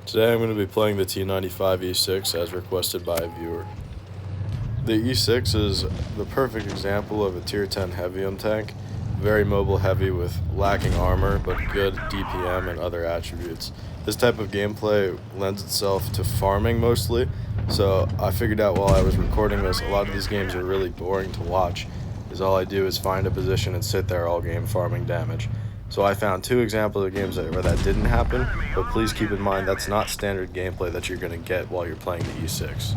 Today I'm going to be playing the T95E6 as requested by a viewer. The E6 is the perfect example of a tier 10 heavium tank, very mobile heavy with lacking armor but good DPM and other attributes. This type of gameplay lends itself to farming mostly, so I figured out while I was recording this a lot of these games are really boring to watch, as all I do is find a position and sit there all game farming damage. So I found two examples of games where that didn't happen, but please keep in mind that's not standard gameplay that you're going to get while you're playing the E6.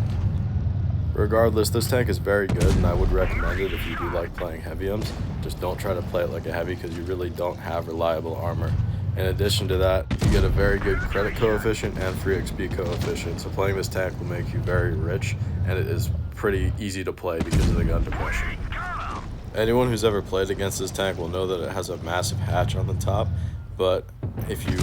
Regardless, this tank is very good and I would recommend it if you do like playing heaviums. Just don't try to play it like a heavy because you really don't have reliable armor. In addition to that, you get a very good credit coefficient and free XP coefficient, so playing this tank will make you very rich, and it is pretty easy to play because of the gun depression. Anyone who's ever played against this tank will know that it has a massive hatch on the top, but if you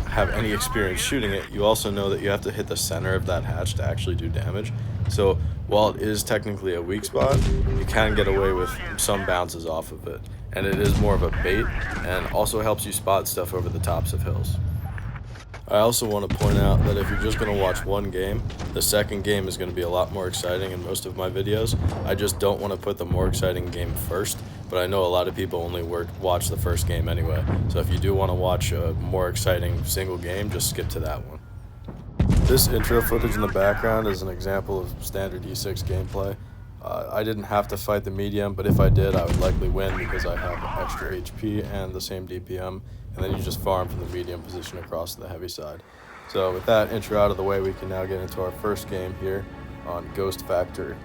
have any experience shooting it, you also know that you have to hit the center of that hatch to actually do damage. So while it is technically a weak spot, you can get away with some bounces off of it, and it is more of a bait and also helps you spot stuff over the tops of hills. I also want to point out that if you're just going to watch one game, the second game is going to be a lot more exciting in most of my videos. I just don't want to put the more exciting game first, but I know a lot of people only watch the first game anyway. So if you do want to watch a more exciting single game, just skip to that one. This intro footage in the background is an example of standard E6 gameplay. I didn't have to fight the medium, but if I did, I would likely win because I have extra HP and the same DPM, and then you just farm from the medium position across to the heavy side. So with that intro out of the way, we can now get into our first game here on Ghost Factory.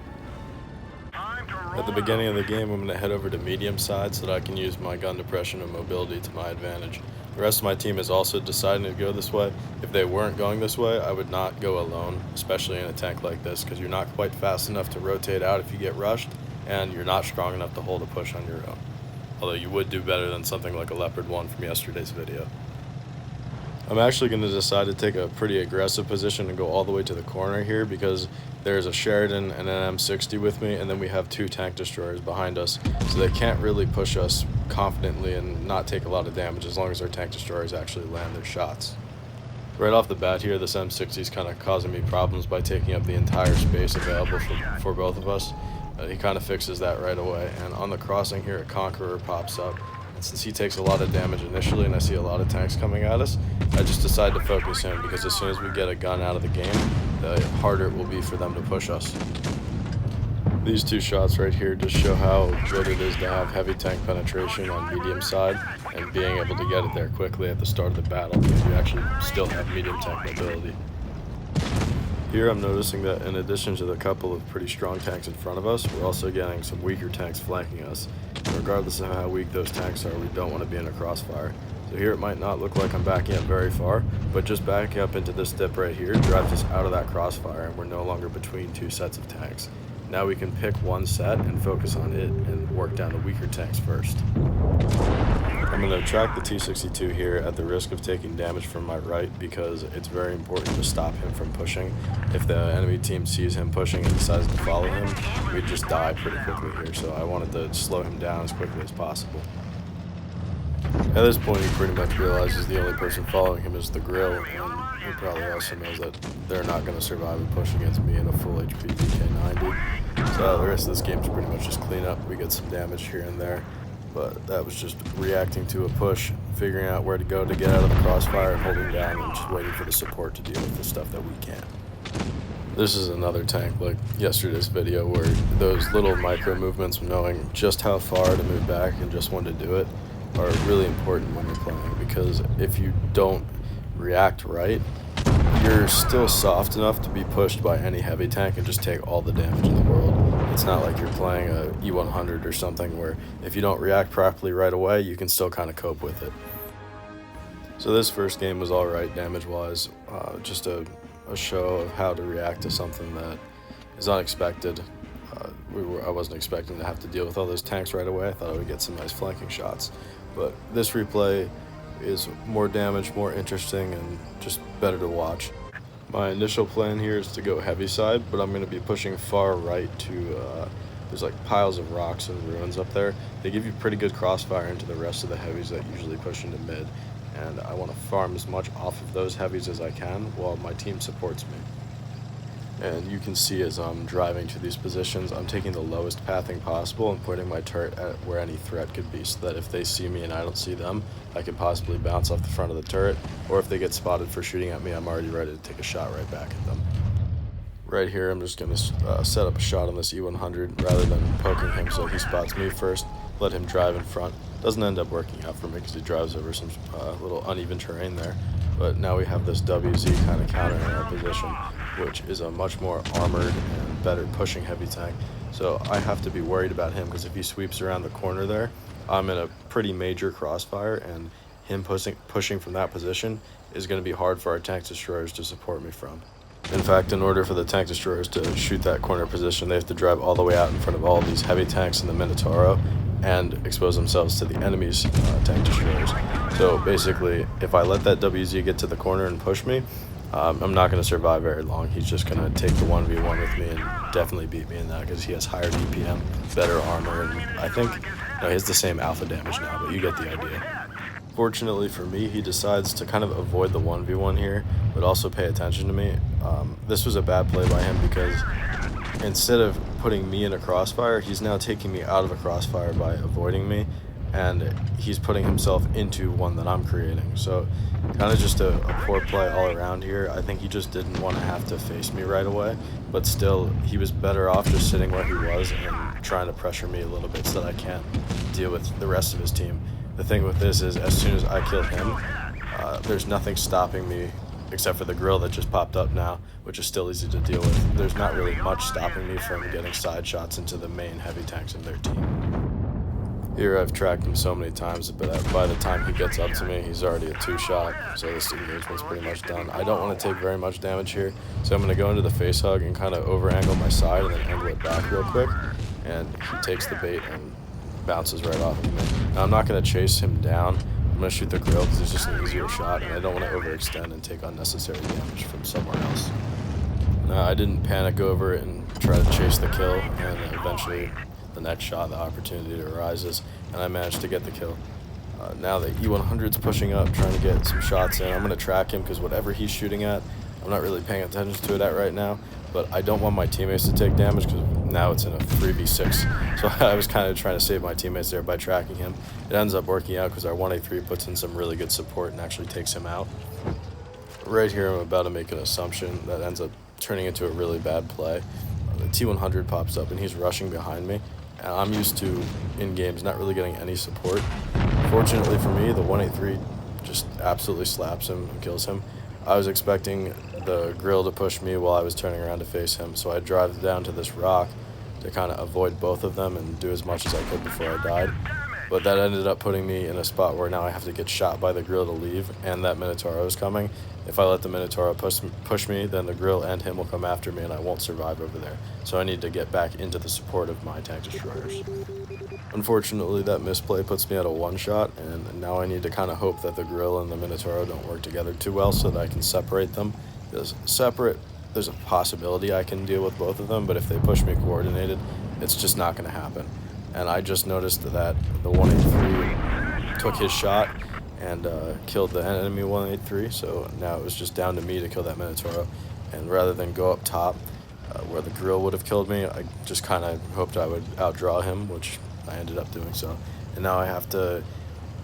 At the beginning of the game, I'm going to head over to medium side so that I can use my gun depression and mobility to my advantage. The rest of my team is also deciding to go this way. If they weren't going this way, I would not go alone, especially in a tank like this, because you're not quite fast enough to rotate out if you get rushed, and you're not strong enough to hold a push on your own. Although you would do better than something like a Leopard 1 from yesterday's video. I'm actually going to decide to take a pretty aggressive position and go all the way to the corner here because there's a Sheridan and an M60 with me, and then we have two tank destroyers behind us, so they can't really push us confidently and not take a lot of damage as long as our tank destroyers actually land their shots. Right off the bat here, this M60 is kind of causing me problems by taking up the entire space available for both of us. He kind of fixes that right away, and on the crossing here a Conqueror pops up. Since he takes a lot of damage initially and I see a lot of tanks coming at us, I just decide to focus him because as soon as we get a gun out of the game, the harder it will be for them to push us. These two shots right here just show how good it is to have heavy tank penetration on medium side and being able to get it there quickly at the start of the battle because you actually still have medium tank mobility. Here I'm noticing that in addition to the couple of pretty strong tanks in front of us, we're also getting some weaker tanks flanking us. And regardless of how weak those tanks are, we don't want to be in a crossfire. So here it might not look like I'm backing up very far, but just backing up into this dip right here drives us out of that crossfire and we're no longer between two sets of tanks. Now we can pick one set and focus on it and work down the weaker tanks first. I'm going to track the T62 here at the risk of taking damage from my right because it's very important to stop him from pushing. If the enemy team sees him pushing and decides to follow him, we'd just die pretty quickly here, so I wanted to slow him down as quickly as possible. At this point, he pretty much realizes the only person following him is the grill, and he probably also knows that they're not going to survive a push against me in a full HP DK90. So the rest of this game is pretty much just clean up. We get some damage here and there. But that was just reacting to a push, figuring out where to go to get out of the crossfire and holding down and just waiting for the support to deal with the stuff that we can. This is another tank like yesterday's video where those little micro movements, knowing just how far to move back and just when to do it, are really important when you're playing because if you don't react right, you're still soft enough to be pushed by any heavy tank and just take all the damage in the world. It's not like you're playing a E100 or something where if you don't react properly right away, you can still kind of cope with it. So this first game was alright damage-wise, just a show of how to react to something that is unexpected. I wasn't expecting to have to deal with all those tanks right away. I thought I would get some nice flanking shots. But this replay is more damage, more interesting, and just better to watch. My initial plan here is to go heavy side, but I'm going to be pushing far right to, there's like piles of rocks and ruins up there. They give you pretty good crossfire into the rest of the heavies that usually push into mid. and I want to farm as much off of those heavies as I can while my team supports me. And you can see as I'm driving to these positions, I'm taking the lowest pathing possible and putting my turret at where any threat could be, so that if they see me and I don't see them, I can possibly bounce off the front of the turret, or if they get spotted for shooting at me, I'm already ready to take a shot right back at them. Right here, I'm just going to set up a shot on this E100 rather than poking him so he spots me first, let him drive in front. Doesn't end up working out for me because he drives over some little uneven terrain there. But now we have this WZ kind of counter in our position, which is a much more armored and better pushing heavy tank. So I have to be worried about him because if he sweeps around the corner there, I'm in a pretty major crossfire, and him pushing from that position is going to be hard for our tank destroyers to support me from. In fact, in order for the tank destroyers to shoot that corner position, they have to drive all the way out in front of all of these heavy tanks in the Minotauro and expose themselves to the enemy's tank destroyers. So basically, if I let that WZ get to the corner and push me, I'm not going to survive very long. He's just going to take the 1v1 with me and definitely beat me in that because he has higher DPM, better armor, and I think he has the same alpha damage now, but you get the idea. Fortunately for me, he decides to kind of avoid the 1v1 here, but also pay attention to me. This was a bad play by him because instead of putting me in a crossfire, he's now taking me out of a crossfire by avoiding me, and he's putting himself into one that I'm creating. So kind of just a poor play all around here. I think he just didn't want to have to face me right away, but still, he was better off just sitting where he was and trying to pressure me a little bit so that I can't deal with the rest of his team. The thing with this is, as soon as I kill him, there's nothing stopping me except for the grill that just popped up now, which is still easy to deal with. There's not really much stopping me from getting side shots into the main heavy tanks in their team. Here I've tracked him so many times, but by the time he gets up to me, he's already a 2-shot, so this engagement's pretty much done. I don't want to take very much damage here, so I'm going to go into the face hug and kind of over-angle my side and then angle it back real quick, and he takes the bait and bounces right off of me. Now I'm not going to chase him down. I'm going to shoot the grill because it's just an easier shot, and I don't want to overextend and take unnecessary damage from somewhere else. Now, I didn't panic over it and try to chase the kill, and eventually the next shot, the opportunity arises, and I managed to get the kill. Now the E100's pushing up, trying to get some shots in. I'm going to track him because whatever he's shooting at, I'm not really paying attention to it at right now, but I don't want my teammates to take damage because now it's in a 3v6. So I was kind of trying to save my teammates there by tracking him. It ends up working out because our 1A3 puts in some really good support and actually takes him out. Right here, I'm about to make an assumption that ends up turning into a really bad play. The T100 pops up and he's rushing behind me. And I'm used to, in games, not really getting any support. Fortunately for me, the 1A3 just absolutely slaps him and kills him. I was expecting the grill to push me while I was turning around to face him, so I drive down to this rock to kind of avoid both of them and do as much as I could before I died. But that ended up putting me in a spot where now I have to get shot by the grill to leave, and that Minotauro is coming. If I let the Minotauro push me, then the grill and him will come after me, and I won't survive over there. So I need to get back into the support of my tank destroyers. Unfortunately, that misplay puts me at a 1-shot, and now I need to kind of hope that the grill and the Minotauro don't work together too well so that I can separate them. Because there's a possibility I can deal with both of them, but if they push me coordinated, it's just not going to happen. And I just noticed that the 183 took his shot and killed the enemy 183, so now it was just down to me to kill that Minotauro. And rather than go up top, where the grill would have killed me, I just kind of hoped I would outdraw him, which I ended up doing so. And now I have to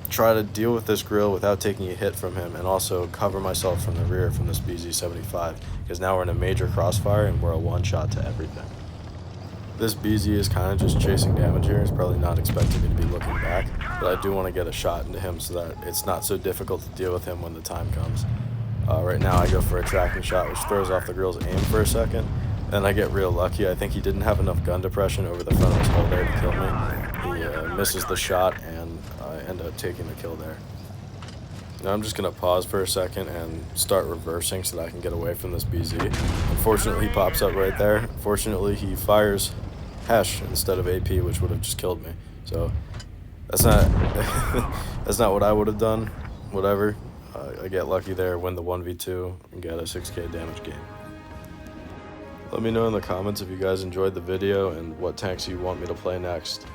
try to deal with this grill without taking a hit from him, and also cover myself from the rear from this BZ-75, because now we're in a major crossfire and we're a 1-shot to everything. This BZ is kind of just chasing damage here. It's probably not expecting me to be looking back, but I do want to get a shot into him so that it's not so difficult to deal with him when the time comes. Right now I go for a tracking shot, which throws off the grill's aim for a second, and I get real lucky. I think he didn't have enough gun depression over the front of his hull there to kill me. He misses the shot, and I end up taking the kill there. Now I'm just going to pause for a second and start reversing so that I can get away from this BZ. Unfortunately, he pops up right there. Fortunately, he fires Hesh instead of AP, which would have just killed me. So that's not that's not what I would have done. Whatever. I get lucky there, win the 1v2, and get a 6k damage game. Let me know in the comments if you guys enjoyed the video and what tanks you want me to play next.